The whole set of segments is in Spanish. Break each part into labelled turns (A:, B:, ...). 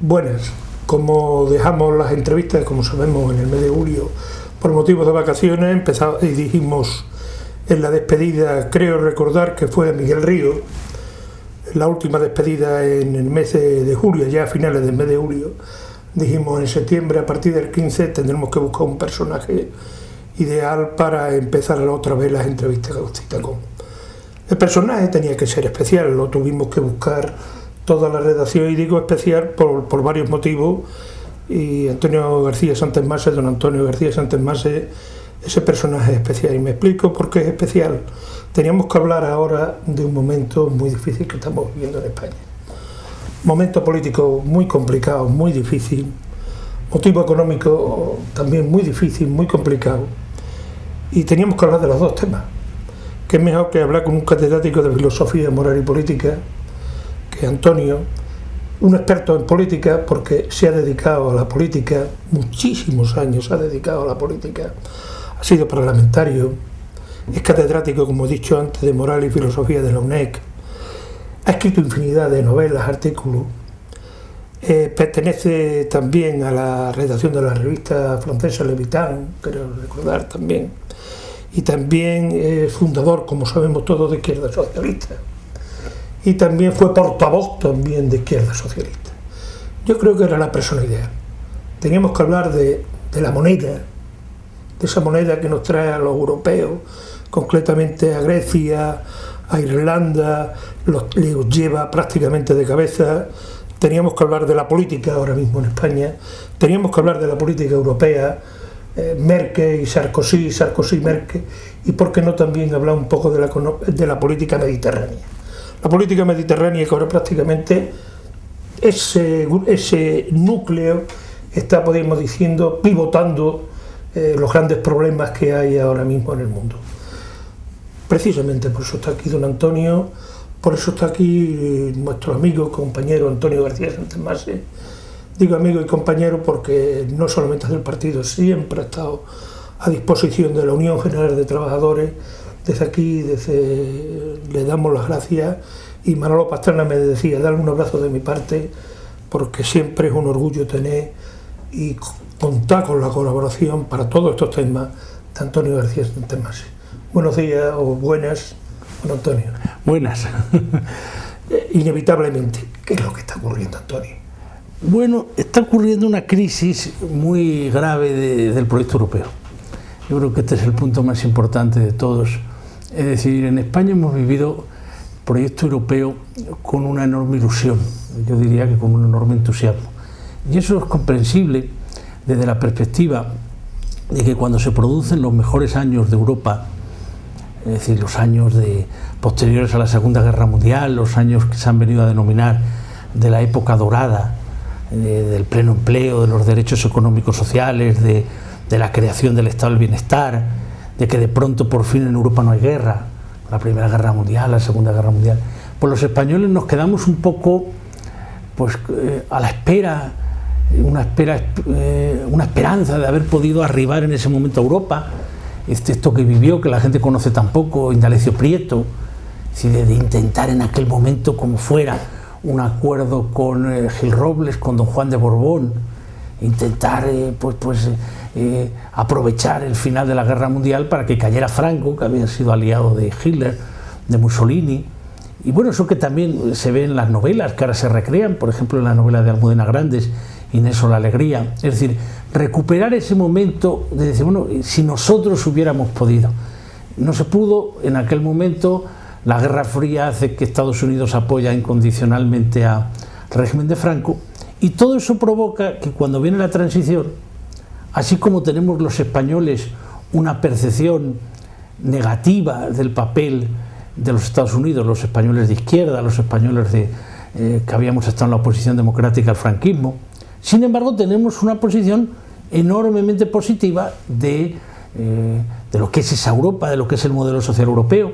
A: Buenas. Como dejamos las entrevistas, como sabemos, en el mes de julio, por motivos de vacaciones, y dijimos en la despedida, creo recordar que fue a Miguel Río, la última despedida en el mes de julio, ya a finales del mes de julio, dijimos en septiembre, a partir del 15, tendremos que buscar un personaje ideal para empezar otra vez las entrevistas con Citacom. El personaje tenía que ser especial, lo tuvimos que buscar toda la redacción, y digo especial por varios motivos, y Antonio García Santesmase, don Antonio García Santesmase, ese personaje es especial, y me explico por qué es especial. Teníamos que hablar ahora de un momento muy difícil que estamos viviendo en España. Momento político muy complicado, muy difícil, motivo económico también muy difícil, muy complicado, y teníamos que hablar de los dos temas. ¿Qué es mejor que hablar con un catedrático de filosofía moral y política, que Antonio, un experto en política, porque se ha dedicado a la política, muchísimos años se ha dedicado a la política, ha sido parlamentario, es catedrático, como he dicho antes, de moral y filosofía de la UNED, ha escrito infinidad de novelas, artículos, pertenece también a la redacción de la revista francesa Le Vitan, creo recordar también, y también es fundador, como sabemos todos, de Izquierda Socialista, y también fue portavoz también de Izquierda Socialista. Yo creo que era la persona ideal. Teníamos que hablar de la moneda, de esa moneda que nos trae a los europeos, concretamente a Grecia, a Irlanda, los lleva prácticamente de cabeza. Teníamos que hablar de la política ahora mismo en España, teníamos que hablar de la política europea, Merkel y Sarkozy, Sarkozy-Merkel, y por qué no también hablar un poco de la política mediterránea. La política mediterránea, que ahora prácticamente ese núcleo está, podemos diciendo, pivotando los grandes problemas que hay ahora mismo en el mundo. Precisamente por eso está aquí don Antonio, por eso está aquí nuestro amigo, compañero Antonio García Santesmase. Digo amigo y compañero porque no solamente es del partido, siempre ha estado a disposición de la Unión General de Trabajadores. Desde aquí le damos las gracias, y Manolo Pastrana me decía, darle un abrazo de mi parte, porque siempre es un orgullo tener y contar con la colaboración para todos estos temas de Antonio García Santesmase. Buenos días o buenas, don Antonio.
B: Buenas.
A: Inevitablemente, ¿qué es lo que está ocurriendo, Antonio?
B: Bueno, está ocurriendo una crisis muy grave del proyecto europeo. Yo creo que este es el punto más importante de todos. Es decir, en España hemos vivido el proyecto europeo con una enorme ilusión, yo diría que con un enorme entusiasmo. Y eso es comprensible desde la perspectiva de que cuando se producen los mejores años de Europa, es decir, los años posteriores a la Segunda Guerra Mundial, los años que se han venido a denominar de la época dorada, del pleno empleo, de los derechos económicos sociales, de la creación del estado del bienestar, de que de pronto por fin en Europa no hay guerra, la Primera Guerra Mundial, la Segunda Guerra Mundial, pues los españoles nos quedamos un poco pues a la espera, una esperanza de haber podido arribar en ese momento a Europa, esto que vivió, que la gente conoce tan poco, Indalecio Prieto, de intentar en aquel momento, como fuera, un acuerdo con Gil Robles, con don Juan de Borbón, intentar aprovechar el final de la Guerra Mundial para que cayera Franco, que había sido aliado de Hitler, de Mussolini. Y bueno, eso que también se ve en las novelas que ahora se recrean, por ejemplo en la novela de Almudena Grandes, Inés o la alegría. Es decir, recuperar ese momento de decir, bueno, si nosotros hubiéramos podido. No se pudo en aquel momento. La Guerra Fría hace que Estados Unidos apoya incondicionalmente al régimen de Franco, y todo eso provoca que cuando viene la transición, así como tenemos los españoles una percepción negativa del papel de los Estados Unidos, los españoles de izquierda, los españoles que habíamos estado en la oposición democrática al franquismo, sin embargo tenemos una posición enormemente positiva de lo que es esa Europa, de lo que es el modelo social europeo.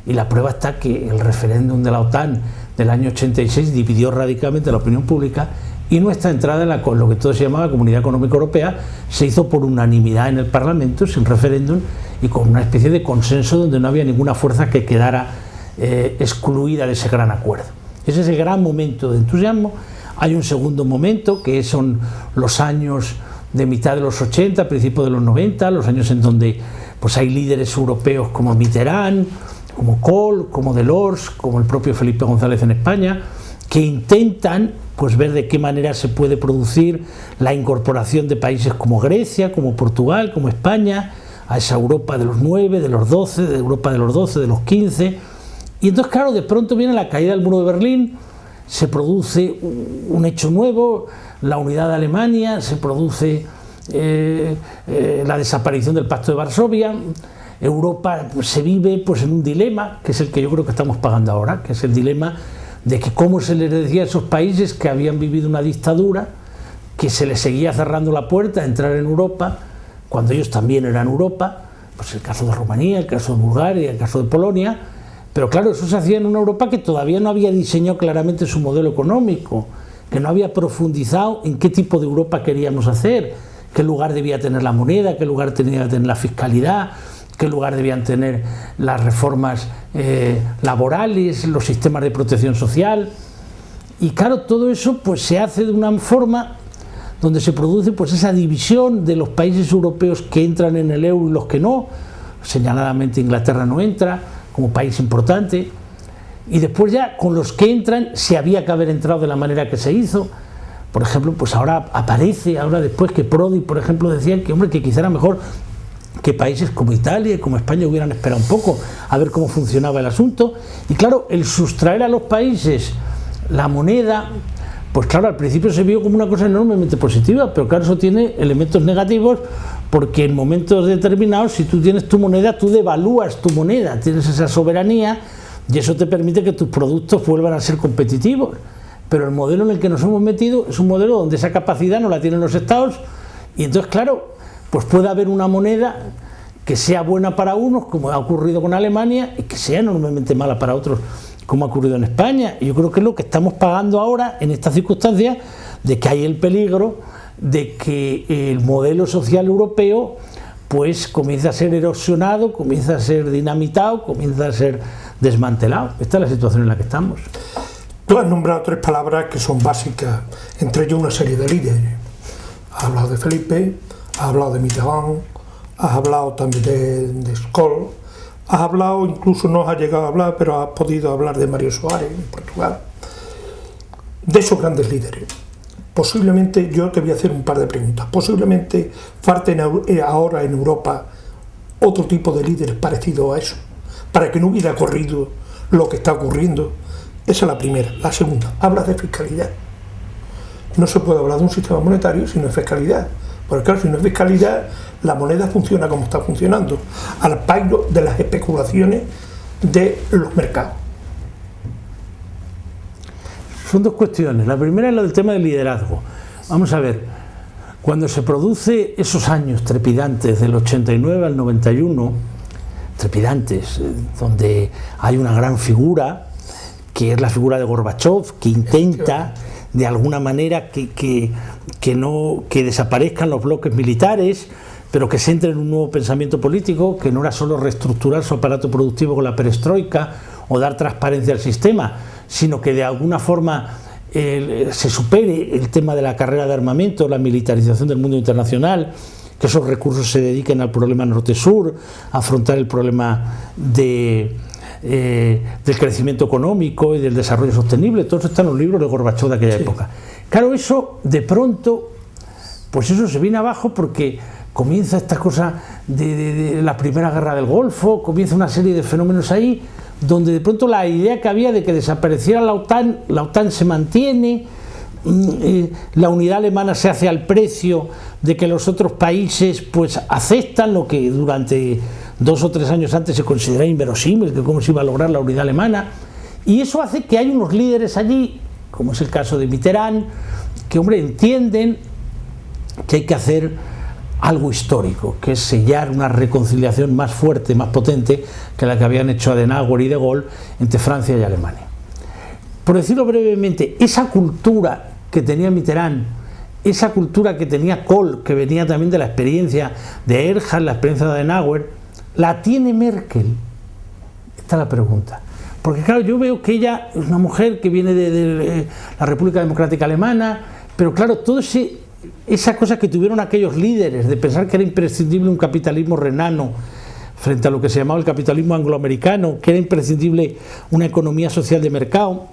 B: Y la prueba está que el referéndum de la OTAN del año 86 dividió radicalmente la opinión pública, y nuestra entrada en lo que todo se llamaba Comunidad Económica Europea se hizo por unanimidad en el Parlamento, sin referéndum, y con una especie de consenso donde no había ninguna fuerza que quedara excluida de ese gran acuerdo. Es ese gran momento de entusiasmo Hay un segundo momento, que son los años de mitad de los 80, principios de los 90, los años en donde pues hay líderes europeos como Mitterrand, como Kohl, como Delors, como el propio Felipe González en España, que intentan pues ver de qué manera se puede producir la incorporación de países como Grecia, como Portugal, como España, a esa Europa de los 9, de los 12, de Europa de los 12, de los 15. Y entonces, claro, de pronto viene la caída del muro de Berlín, se produce un hecho nuevo, la unidad de Alemania, se produce la desaparición del Pacto de Varsovia. Europa pues, se vive pues, en un dilema, que es el que yo creo que estamos pagando ahora, que es el dilema de que cómo se les decía a esos países que habían vivido una dictadura, que se les seguía cerrando la puerta a entrar en Europa, cuando ellos también eran Europa, pues el caso de Rumanía, el caso de Bulgaria, el caso de Polonia, pero claro, eso se hacía en una Europa que todavía no había diseñado claramente su modelo económico, que no había profundizado en qué tipo de Europa queríamos hacer, qué lugar debía tener la moneda, qué lugar tenía que tener la fiscalidad, qué lugar debían tener las reformas laborales, los sistemas de protección social. Y claro, todo eso pues se hace de una forma donde se produce pues esa división de los países europeos que entran en el euro y los que no. Señaladamente Inglaterra no entra como país importante, y después ya con los que entran se había que haber entrado de la manera que se hizo. Por ejemplo, pues ahora aparece, ahora después que Prodi, por ejemplo, decía que, hombre, que quizá era mejor que países como Italia y como España hubieran esperado un poco a ver cómo funcionaba el asunto. Y claro, el sustraer a los países la moneda, pues claro, al principio se vio como una cosa enormemente positiva, pero claro, eso tiene elementos negativos, porque en momentos determinados, si tú tienes tu moneda, tú devalúas tu moneda, tienes esa soberanía, y eso te permite que tus productos vuelvan a ser competitivos. Pero el modelo en el que nos hemos metido es un modelo donde esa capacidad no la tienen los estados, y entonces, claro, pues puede haber una moneda que sea buena para unos, como ha ocurrido con Alemania, y que sea enormemente mala para otros, como ha ocurrido en España. Y yo creo que es lo que estamos pagando ahora en estas circunstancias, de que hay el peligro de que el modelo social europeo pues comienza a ser erosionado, comienza a ser dinamitado, comienza a ser desmantelado. Esta es la situación en la que estamos.
A: Tú has nombrado tres palabras que son básicas, entre ellos una serie de líderes. Has hablado de Felipe, has hablado de Mitterrand, has hablado también de Kohl, has hablado, incluso no has llegado a hablar, pero has podido hablar de Mário Soares en Portugal, de esos grandes líderes. Posiblemente, yo te voy a hacer un par de preguntas, posiblemente falten ahora en Europa otro tipo de líderes parecidos a eso, para que no hubiera ocurrido lo que está ocurriendo. Esa es la primera. La segunda, hablas de fiscalidad. No se puede hablar de un sistema monetario si no es fiscalidad, porque claro, si no es fiscalidad, la moneda funciona como está funcionando, al pairo de las especulaciones de los mercados.
B: Son dos cuestiones. La primera es la del tema del liderazgo. Vamos a ver, cuando se produce esos años trepidantes del 89 al 91, trepidantes, donde hay una gran figura, que es la figura de Gorbachev, que intenta de alguna manera que desaparezcan los bloques militares, pero que se entre en un nuevo pensamiento político, que no era solo reestructurar su aparato productivo con la perestroika o dar transparencia al sistema, sino que de alguna forma se supere el tema de la carrera de armamento, la militarización del mundo internacional, que esos recursos se dediquen al problema norte-sur, a afrontar el problema del crecimiento económico y del desarrollo sostenible. Todo eso está en los libros de Gorbachev de aquella época. Claro, eso de pronto, pues eso se viene abajo porque comienza esta cosa de la primera guerra del Golfo, comienza una serie de fenómenos ahí, donde de pronto la idea que había de que desapareciera la OTAN se mantiene, la unidad alemana se hace al precio de que los otros países pues aceptan lo que durante 2 o 3 años antes se consideraba inverosímil, que cómo se iba a lograr la unidad alemana, y eso hace que hay unos líderes allí, como es el caso de Mitterrand, que hombre entienden que hay que hacer algo histórico, que es sellar una reconciliación más fuerte, más potente que la que habían hecho Adenauer y De Gaulle entre Francia y Alemania. Por decirlo brevemente, esa cultura que tenía Mitterrand, esa cultura que tenía Kohl, que venía también de la experiencia de Erhard, la experiencia de Adenauer, ¿la tiene Merkel? Esta es la pregunta. Porque claro, yo veo que ella es una mujer que viene de la República Democrática Alemana, pero claro, todo esa cosa que tuvieron aquellos líderes de pensar que era imprescindible un capitalismo renano frente a lo que se llamaba el capitalismo angloamericano, que era imprescindible una economía social de mercado,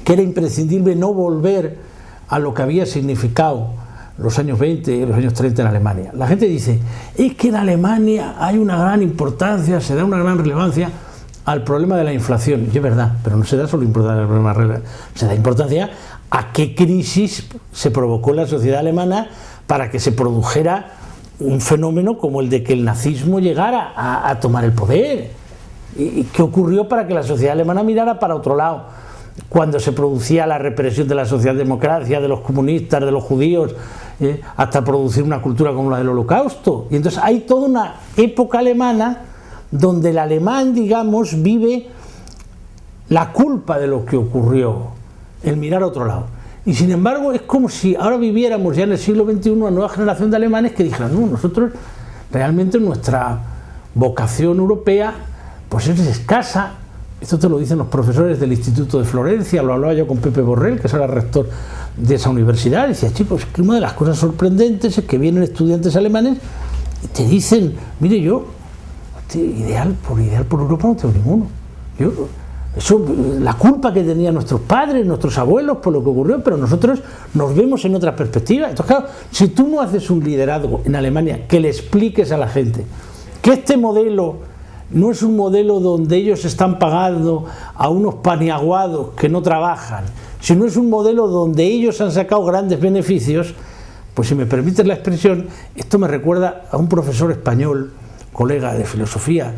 B: que era imprescindible no volver a lo que había significado los años 20 y los años 30 en Alemania. La gente dice, es que en Alemania hay una gran importancia, se da una gran relevancia al problema de la inflación. Y es verdad, pero no se da solo importancia al problema, se da importancia a qué crisis se provocó en la sociedad alemana para que se produjera un fenómeno como el de que el nazismo llegara a tomar el poder. ¿Y qué ocurrió para que la sociedad alemana mirara para otro lado? Cuando se producía la represión de la socialdemocracia, de los comunistas, de los judíos, hasta producir una cultura como la del Holocausto. Y entonces hay toda una época alemana donde el alemán, digamos, vive la culpa de lo que ocurrió, el mirar a otro lado. Y sin embargo es como si ahora viviéramos ya en el siglo XXI una nueva generación de alemanes que dijeran, no, nosotros realmente nuestra vocación europea pues es escasa. Esto te lo dicen los profesores del Instituto de Florencia, lo hablaba yo con Pepe Borrell, que es ahora rector de esa universidad, y decía, chicos, que una de las cosas sorprendentes es que vienen estudiantes alemanes y te dicen, mire, yo ideal por Europa no tengo ninguno. La culpa que tenían nuestros padres, nuestros abuelos por lo que ocurrió, pero nosotros nos vemos en otra perspectiva. Entonces, claro, si tú no haces un liderazgo en Alemania que le expliques a la gente que este modelo no es un modelo donde ellos están pagando a unos paniaguados que no trabajan, sino es un modelo donde ellos han sacado grandes beneficios, pues si me permites la expresión, esto me recuerda a un profesor español, colega de filosofía,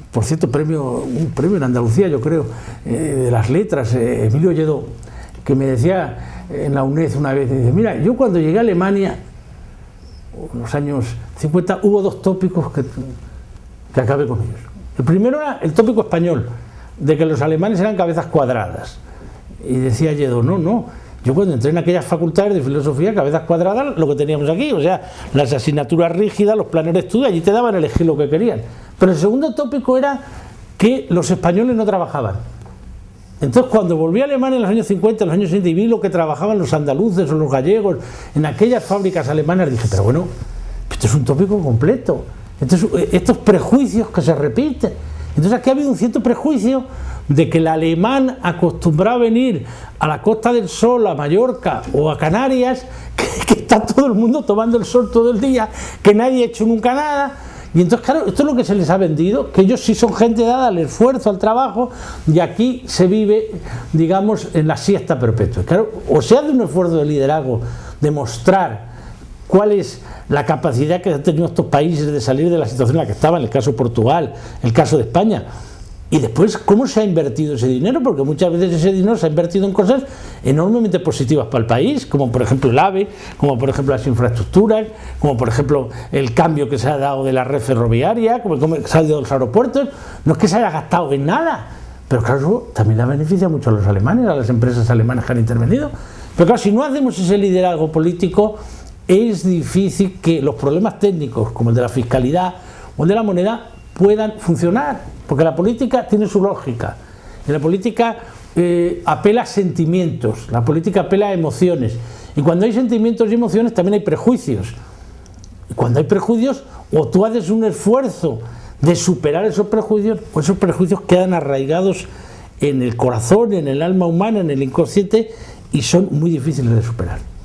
B: por cierto, un premio en Andalucía, yo creo, de las letras, Emilio Lledó, que me decía en la UNED una vez, dice, mira, yo cuando llegué a Alemania, en los años 50, hubo dos tópicos que acabé con ellos. El primero era el tópico español, de que los alemanes eran cabezas cuadradas. Y decía Lledó, no, yo cuando entré en aquellas facultades de filosofía, cabezas cuadradas, lo que teníamos aquí, o sea, las asignaturas rígidas, los planes de estudio, allí te daban a elegir lo que querían. Pero el segundo tópico era que los españoles no trabajaban. Entonces, cuando volví a Alemania en los años 50, en los años 60, y vi lo que trabajaban los andaluces o los gallegos en aquellas fábricas alemanas, dije, pero bueno, esto es un tópico completo. Entonces, estos prejuicios que se repiten. Entonces, aquí ha habido un cierto prejuicio de que el alemán acostumbrado a venir a la Costa del Sol, a Mallorca o a Canarias, que está todo el mundo tomando el sol todo el día, que nadie ha hecho nunca nada. Y entonces, claro, esto es lo que se les ha vendido, que ellos sí son gente dada al esfuerzo, al trabajo, y aquí se vive, digamos, en la siesta perpetua. Claro, o se hace un esfuerzo de liderazgo, de mostrar cuál es la capacidad que han tenido estos países de salir de la situación en la que estaban, el caso de Portugal, el caso de España, y después cómo se ha invertido ese dinero, porque muchas veces ese dinero se ha invertido en cosas enormemente positivas para el país, como por ejemplo el AVE, como por ejemplo las infraestructuras, como por ejemplo el cambio que se ha dado de la red ferroviaria, como se ha dado de los aeropuertos. No es que se haya gastado en nada, pero claro, eso también le beneficia mucho a los alemanes, a las empresas alemanas que han intervenido. Pero claro, si no hacemos ese liderazgo político, es difícil que los problemas técnicos, como el de la fiscalidad o el de la moneda, puedan funcionar, porque la política tiene su lógica, y la política apela a sentimientos, la política apela a emociones, y cuando hay sentimientos y emociones también hay prejuicios, y cuando hay prejuicios, o tú haces un esfuerzo de superar esos prejuicios, o esos prejuicios quedan arraigados en el corazón, en el alma humana, en el inconsciente, y son muy difíciles de superar.